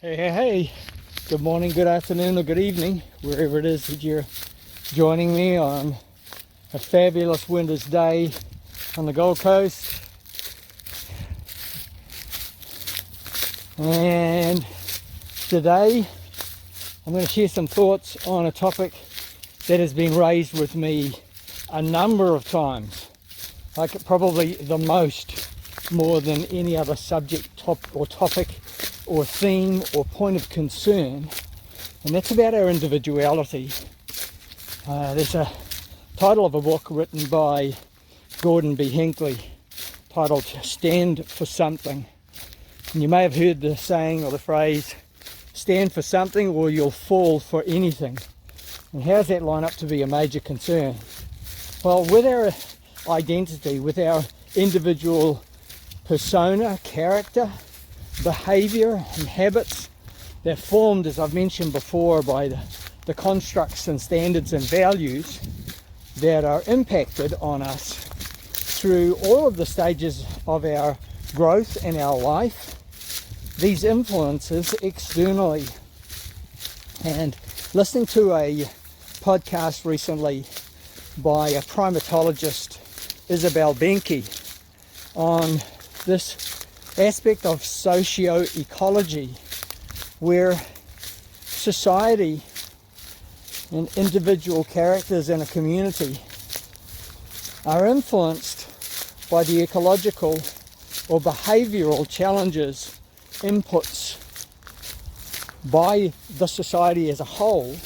Hey, good morning, good afternoon, or good evening, wherever it is that you're joining me on a fabulous winter's day on the Gold Coast. And today I'm going to share some thoughts on a topic that has been raised with me a number of times, like probably the most, more than any other subject topic or theme or point of concern, and that's about our individuality. There's a title of a book written by Gordon B. Hinckley titled Stand for Something. And you may have heard the saying or the phrase, stand for something or you'll fall for anything. And how does that line up to be a major concern? Well, with our identity, with our individual persona, character, behavior and habits, they're formed, as I've mentioned before, by the constructs and standards and values that are impacted on us through all of the stages of our growth and our life. These influences externally. And listening to a podcast recently by a primatologist, Isabel Benke, on this aspect of socio-ecology, where society and individual characters in a community are influenced by the ecological or behavioural challenges, inputs by the society as a whole,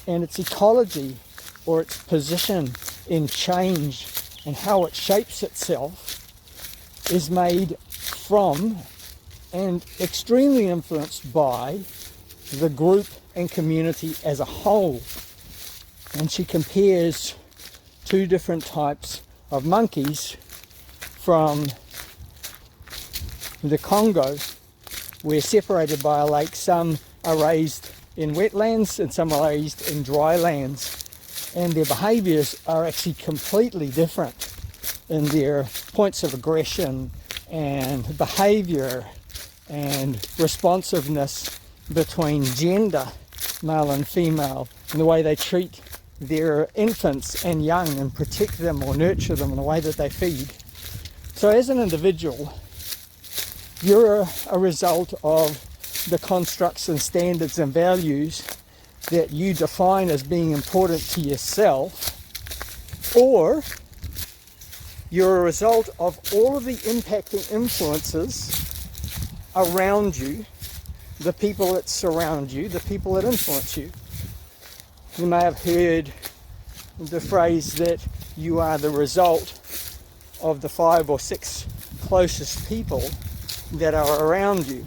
and its ecology or its position in change and how it shapes itself is made from and extremely influenced by the group and community as a whole. And she compares two different types of monkeys from the Congo, where separated by a lake, some are raised in wetlands and some are raised in dry lands, and their behaviours are actually completely different in their points of aggression and behaviour and responsiveness between gender, male and female, and the way they treat their infants and young and protect them or nurture them in the way that they feed. So as an individual, you're a result of the constructs and standards and values that you define as being important to yourself, or you're a result of all of the impacting influences around you, the people that surround you, the people that influence you. You may have heard the phrase that you are the result of the 5 or 6 closest people that are around you.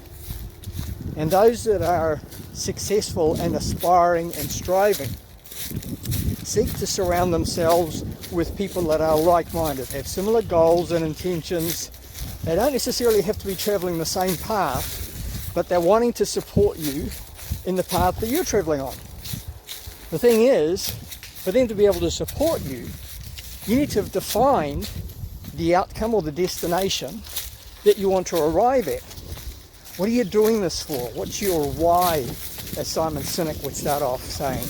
And those that are successful and aspiring and striving seek to surround themselves with people that are like-minded, have similar goals and intentions. They don't necessarily have to be travelling the same path, but they're wanting to support you in the path that you're travelling on. The thing is, for them to be able to support you, you need to have defined the outcome or the destination that you want to arrive at. What are you doing this for? What's your why, as Simon Sinek would start off saying?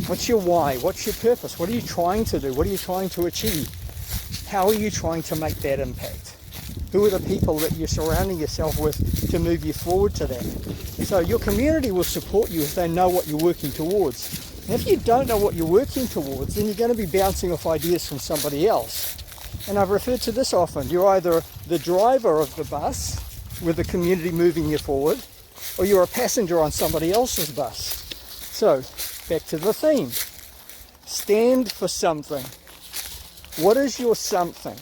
What's your why? What's your purpose? What are you trying to do? What are you trying to achieve? How are you trying to make that impact? Who are the people that you're surrounding yourself with to move you forward to that? So your community will support you if they know what you're working towards. And if you don't know what you're working towards, then you're going to be bouncing off ideas from somebody else. And I've referred to this often. You're either the driver of the bus with the community moving you forward, or you're a passenger on somebody else's bus. So, back to the theme. Stand for something. What is your something?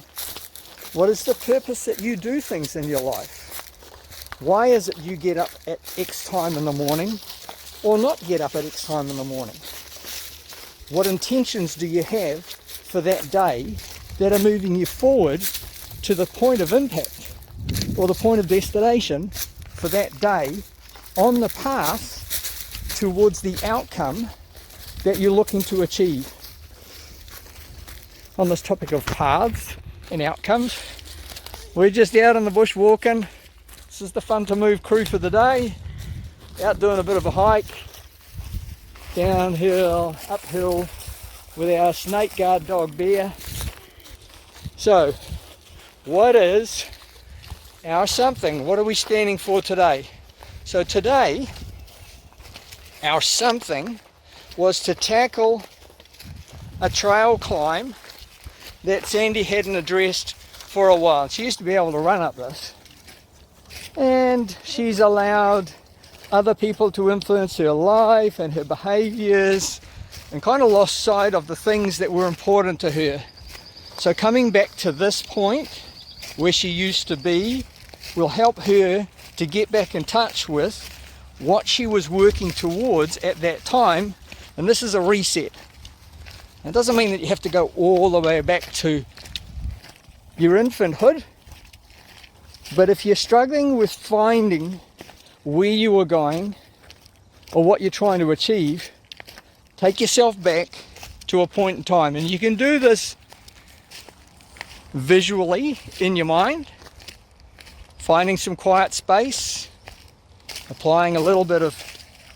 What is the purpose that you do things in your life? Why is it you get up at X time in the morning or not get up at X time in the morning? What intentions do you have for that day that are moving you forward to the point of impact or the point of destination for that day on the path towards the outcome that you're looking to achieve? On this topic of paths and outcomes, we're just out in the bush walking. This is the Fun to Move crew for the day. out doing a bit of a hike, downhill, uphill, with our snake guard dog Bear. So, what is our something? What are we standing for today? So today, our something was to tackle a trail climb that Sandy hadn't addressed for a while. She used to be able to run up this, and she's allowed other people to influence her life and her behaviors, and kind of lost sight of the things that were important to her. So coming back to this point where she used to be will help her to get back in touch with what she was working towards at that time. And this is a reset. It doesn't mean that you have to go all the way back to your infanthood, but if you're struggling with finding where you are going or what you're trying to achieve, take yourself back to a point in time. And you can do this visually in your mind, finding some quiet space, applying a little bit of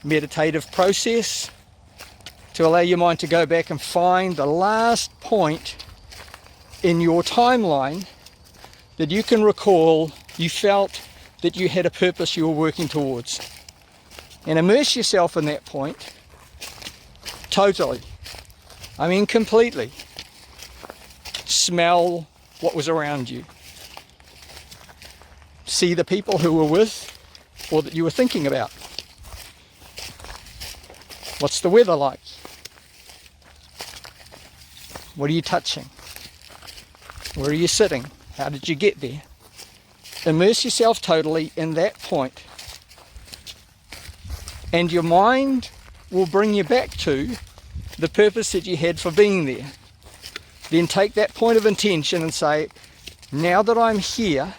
meditative process to allow your mind to go back and find the last point in your timeline that you can recall you felt that you had a purpose you were working towards. And immerse yourself in that point totally. I mean completely. Smell what was around you. See the people who were with or that you were thinking about. What's the weather like? What are you touching? Where are you sitting? How did you get there? Immerse yourself totally in that point, and your mind will bring you back to the purpose that you had for being there. Then take that point of intention and say, now that I'm here,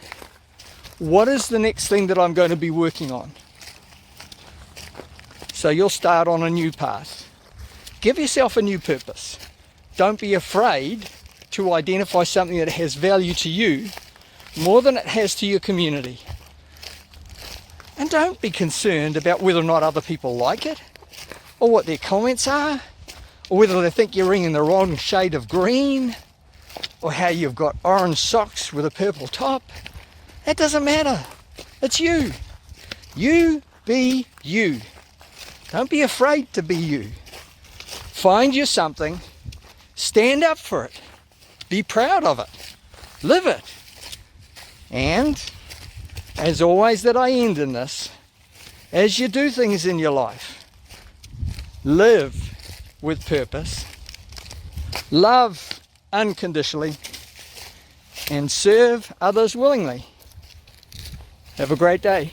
what is the next thing that I'm going to be working on? So you'll start on a new path. Give yourself a new purpose. Don't be afraid to identify something that has value to you more than it has to your community. And don't be concerned about whether or not other people like it, or what their comments are, or whether they think you're wearing the wrong shade of green, or how you've got orange socks with a purple top. That doesn't matter. It's you. You be you. Don't be afraid to be you. Find you something. Stand up for it. Be proud of it. Live it. And, as always that I end in this, as you do things in your life, live with purpose, love unconditionally, and serve others willingly. Have a great day.